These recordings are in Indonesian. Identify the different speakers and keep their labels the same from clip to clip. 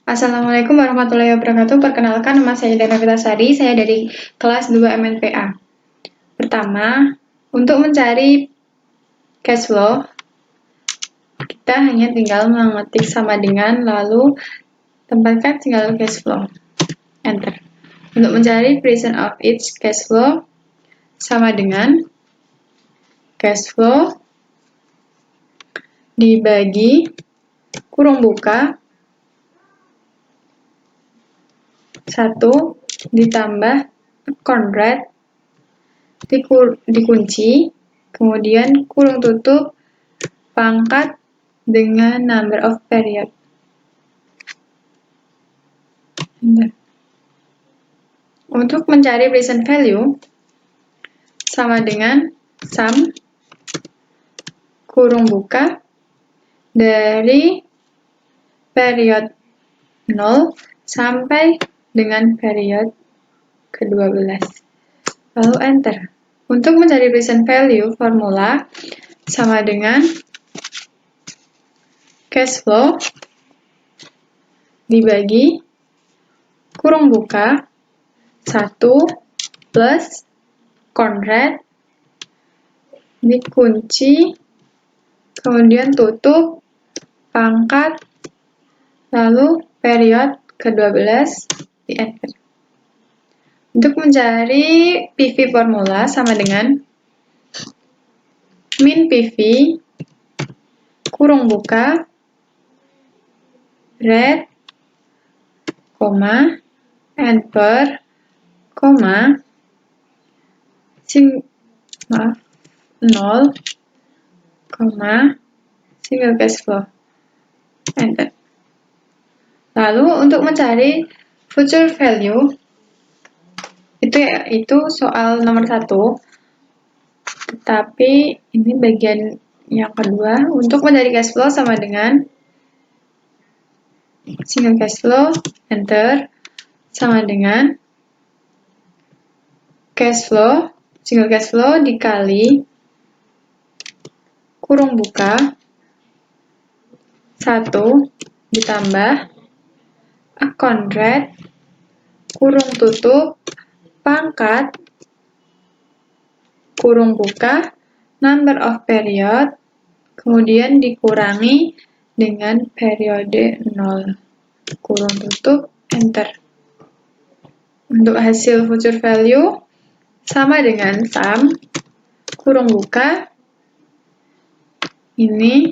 Speaker 1: Assalamualaikum warahmatullahi wabarakatuh. Perkenalkan, nama saya Dana Vitasari, saya dari kelas 2 MNPA. Pertama, untuk mencari cash flow, kita hanya tinggal mengetik sama dengan, lalu tempatkan tinggal cash flow. Enter. Untuk mencari percent of each cash flow, sama dengan cash flow dibagi kurung buka 1 ditambah account rate dikunci, kemudian kurung tutup pangkat dengan number of period. Untuk mencari present value, sama dengan sum kurung buka dari period 0 sampai dengan period ke-12. Lalu enter. Untuk mencari present value, formula sama dengan cash flow dibagi kurung buka 1 plus account rate dikunci, kemudian tutup pangkat, lalu period ke-12 di enter. Untuk mencari PV formula sama dengan min PV kurung buka rate, and per, 0, single cash flow. Enter. Lalu untuk mencari future value, itu soal nomor 1, tetapi ini bagian yang kedua. Untuk mencari cash flow sama dengan single cash flow, enter, sama dengan cash flow, single cash flow dikali kurung buka 1 ditambah account rate kurung tutup pangkat kurung buka number of period, kemudian dikurangi dengan periode 0 kurung tutup, enter. Untuk hasil future value sama dengan sum kurung buka ini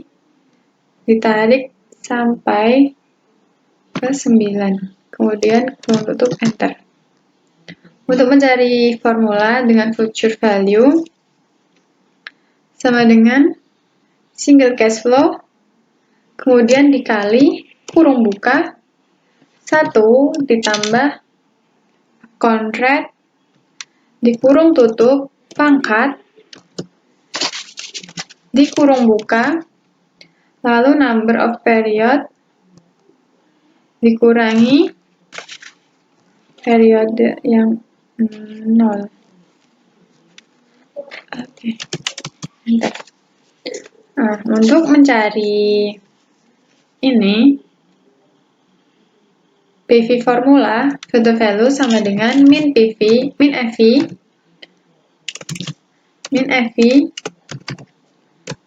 Speaker 1: ditarik sampai ke 9, kemudian kurung tutup, enter. Untuk mencari formula dengan future value sama dengan single cash flow, kemudian dikali kurung buka 1 ditambah account rate dikurung tutup pangkat dikurung buka, lalu number of period dikurangi periode yang 0. Oke. Enter. Nah, untuk mencari ini PV formula future value sama dengan min FV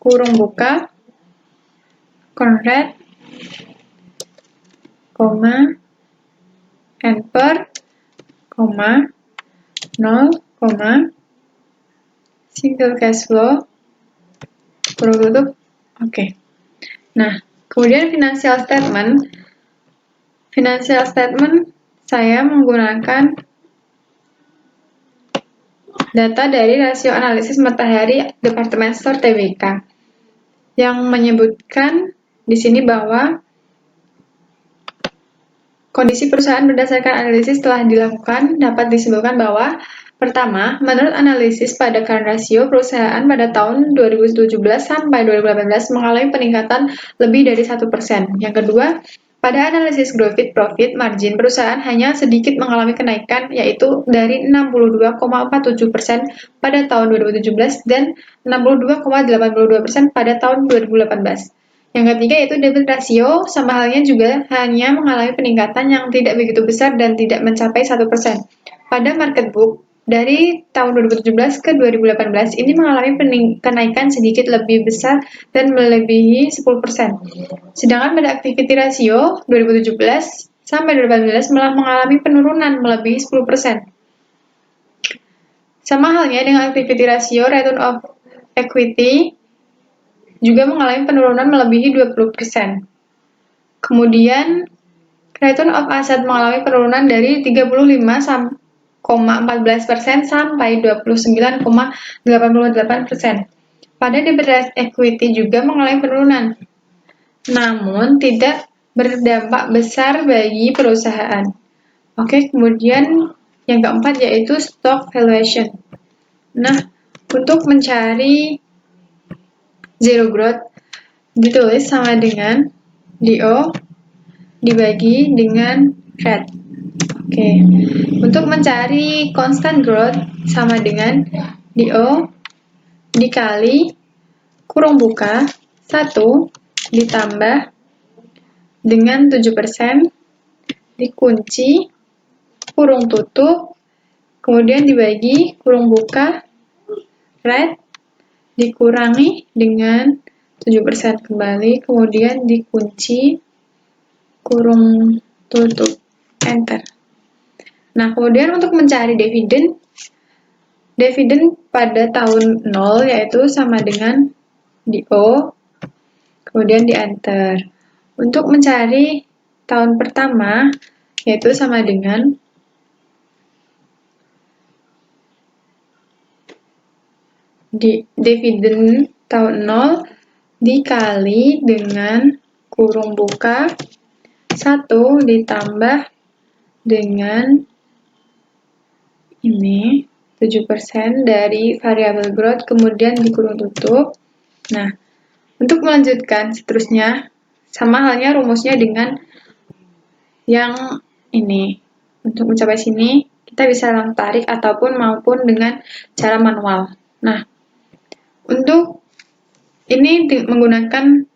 Speaker 1: kurung buka account rate, and per, 0, single cash flow kurung tutup. Oke. Nah, kemudian financial statement saya menggunakan data dari rasio analisis matahari Departemen Store TBK yang menyebutkan di sini bahwa kondisi perusahaan berdasarkan analisis telah dilakukan dapat disebutkan bahwa pertama, menurut analisis pada current ratio, perusahaan pada tahun 2017 sampai 2018 mengalami peningkatan lebih dari 1%. Yang kedua, pada analisis profit margin, perusahaan hanya sedikit mengalami kenaikan, yaitu dari 62,47% pada tahun 2017 dan 62,82% pada tahun 2018. Yang ketiga yaitu debit ratio, sama halnya juga hanya mengalami peningkatan yang tidak begitu besar dan tidak mencapai 1%. Pada market book, dari tahun 2017 ke 2018 ini mengalami kenaikan sedikit lebih besar dan melebihi 10%. Sedangkan pada activity ratio 2017 sampai 2018 malah mengalami penurunan melebihi 10%. Sama halnya dengan activity ratio, return of equity juga mengalami penurunan melebihi 20%. Kemudian, return of asset mengalami penurunan dari 35,14% sampai 29,88%. Pada debit equity juga mengalami penurunan, namun tidak berdampak besar bagi perusahaan. Oke, kemudian yang keempat yaitu stock valuation. Nah, untuk mencari zero growth ditulis sama dengan DO dibagi dengan rate. Oke. Untuk mencari constant growth sama dengan DO dikali kurung buka 1 ditambah dengan 7% dikunci kurung tutup, kemudian dibagi kurung buka rate dikurangi dengan 7% kembali, kemudian dikunci kurung tutup, enter. Nah, kemudian untuk mencari dividen pada tahun 0 yaitu sama dengan DO, kemudian di enter. Untuk mencari tahun pertama yaitu sama dengan dividen tahun 0 dikali dengan kurung buka 1 ditambah dengan ini 7% dari variabel growth, kemudian dikurung tutup. Nah, untuk melanjutkan seterusnya, sama halnya rumusnya dengan yang ini. Untuk mencapai sini, kita bisa tarik ataupun maupun dengan cara manual. Nah, untuk ini menggunakan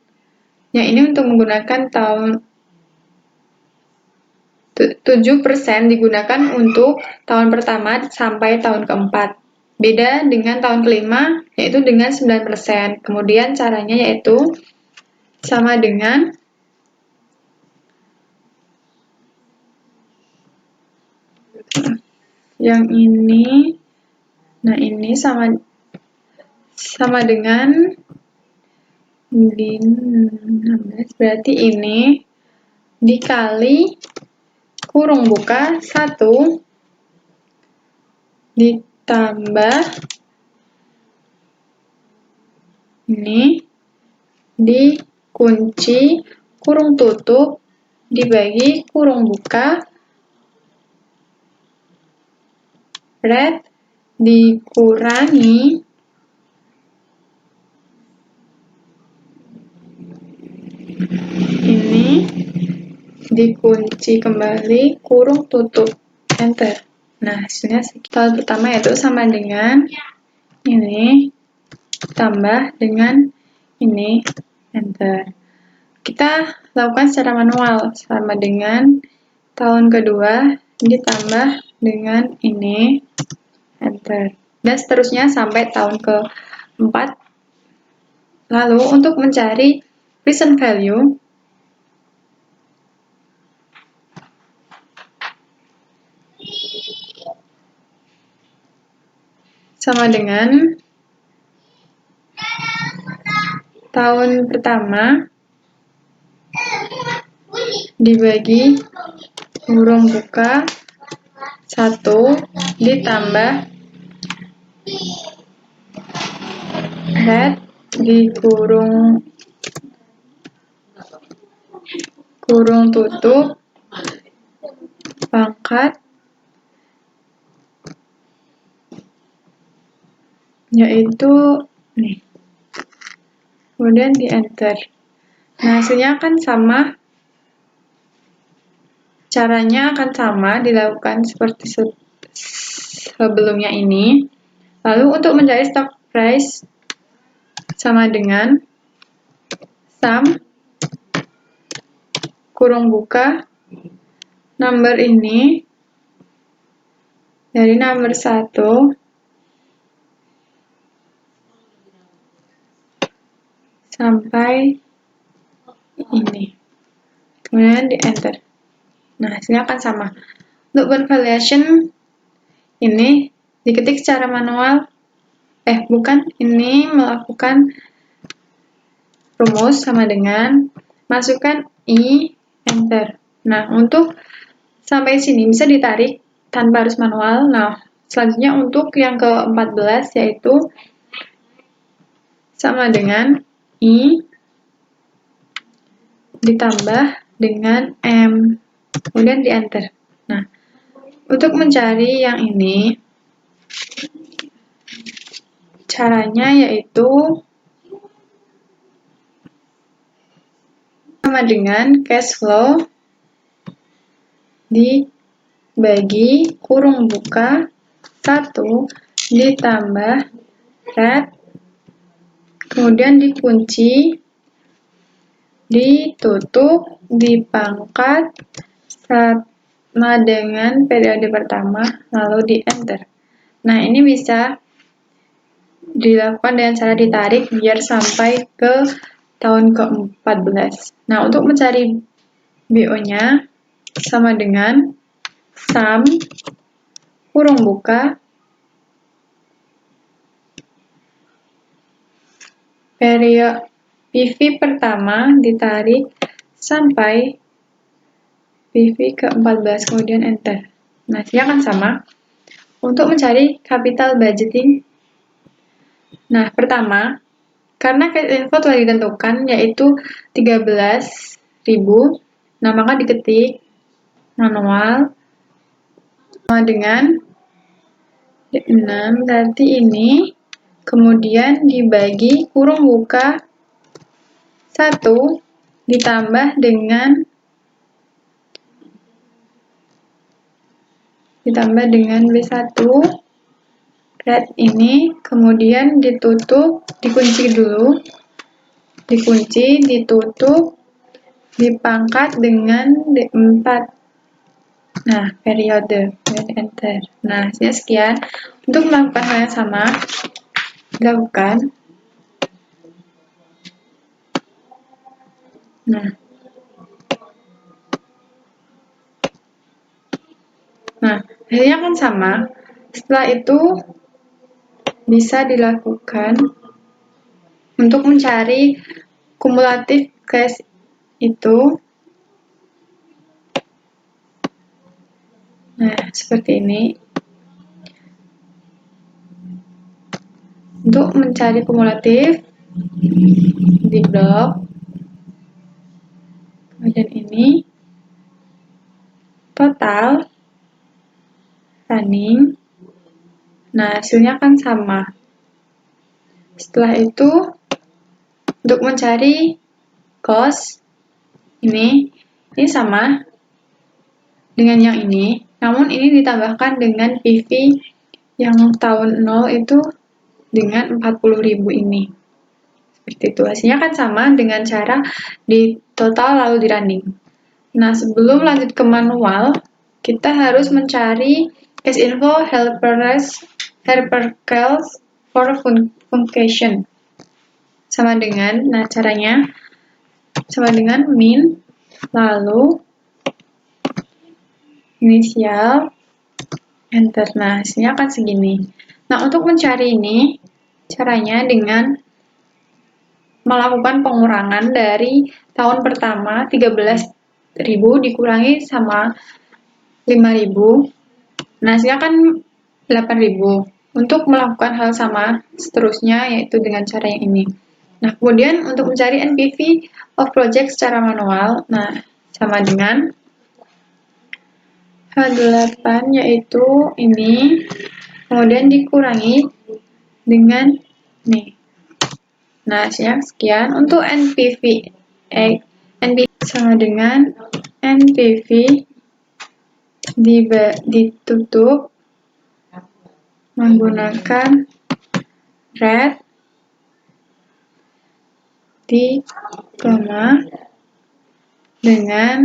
Speaker 1: tahun 7% digunakan untuk tahun pertama sampai tahun keempat. Beda dengan tahun kelima, yaitu dengan 9%. Kemudian caranya yaitu sama dengan yang ini. Nah, ini sama dengan 16, berarti ini dikali kurung buka 1 ditambah ini dikunci kurung tutup dibagi kurung buka rate dikurangi ini dikunci kembali kurung tutup, enter. Nah, hasilnya tahun pertama yaitu sama dengan ini tambah dengan ini, enter. Kita lakukan secara manual, sama dengan tahun kedua ditambah dengan ini, enter. Dan seterusnya sampai tahun keempat. Lalu untuk mencari present value, sama dengan tahun pertama dibagi kurung buka 1 ditambah rate dikurung tutup pangkat yaitu nih, kemudian di enter. Nah, hasilnya akan sama, caranya akan sama, dilakukan seperti sebelumnya ini. Lalu untuk mencari stock price sama dengan sum kurung buka number ini dari number 1 sampai ini. Kemudian di enter. Nah, hasilnya akan sama. Untuk convalidation ini diketik secara manual. Ini melakukan rumus sama dengan masukkan i, enter. Nah, untuk sampai sini bisa ditarik tanpa harus manual. Nah, selanjutnya untuk yang ke-14 yaitu sama dengan i ditambah dengan m. Kemudian di enter. Nah, untuk mencari yang ini caranya yaitu sama dengan cash flow dibagi kurung buka 1 ditambah red, kemudian dikunci, ditutup, dipangkat sama dengan periode pertama, lalu di enter. Nah, ini bisa dilakukan dengan cara ditarik biar sampai ke tahun ke-14. Nah, untuk mencari BO-nya sama dengan sum kurung buka periode PV pertama ditarik sampai PV ke-14, kemudian enter. Nah, ini akan sama. Untuk mencari capital budgeting, nah, pertama, karena cash info telah ditentukan yaitu 13.000, nah maka diketik manual sama dengan 6, berarti ini, kemudian dibagi kurung buka 1 ditambah dengan B1 red ini, kemudian ditutup, dikunci dulu, dikunci, ditutup, dipangkat dengan D4. Nah, periode, dan enter. Nah, hasilnya sekian. Untuk melakukan hal yang sama, dilakukan. Nah, hasilnya kan sama. Setelah itu, bisa dilakukan untuk mencari kumulatif cash itu. Nah, seperti ini. Untuk mencari kumulatif, di blok, kemudian ini, total, running. Nah, hasilnya kan sama. Setelah itu, untuk mencari cost, ini sama dengan yang ini, namun ini ditambahkan dengan PV yang tahun 0 itu dengan 40.000 ini. Seperti itu. Hasilnya kan sama dengan cara di total lalu di running. Nah, sebelum lanjut ke manual, kita harus mencari cash info helpers for function. Sama dengan, nah caranya sama dengan min, lalu inisial, enter. Nah, hasilnya akan segini. Nah, untuk mencari ini, caranya dengan melakukan pengurangan dari tahun pertama 13.000 dikurangi sama 5.000. Nah, hasilnya kan 8.000. Untuk melakukan hal sama seterusnya, yaitu dengan cara yang ini. Nah, kemudian untuk mencari NPV of project secara manual, nah, sama dengan H8 yaitu ini, kemudian dikurangi dengan nih. Nah, sekian. Untuk NPV sama dengan NPV ditutup menggunakan red di koma dengan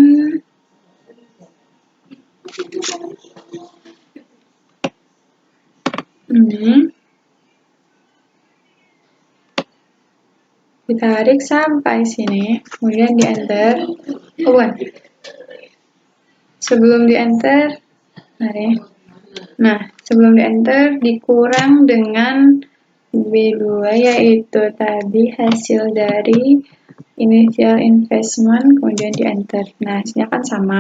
Speaker 1: ini ditarik sampai sini, kemudian di enter. Sebelum di enter, sebelum di enter dikurang dengan B2, yaitu tadi hasil dari initial investment, kemudian di enter. Nah, hasilnya kan sama.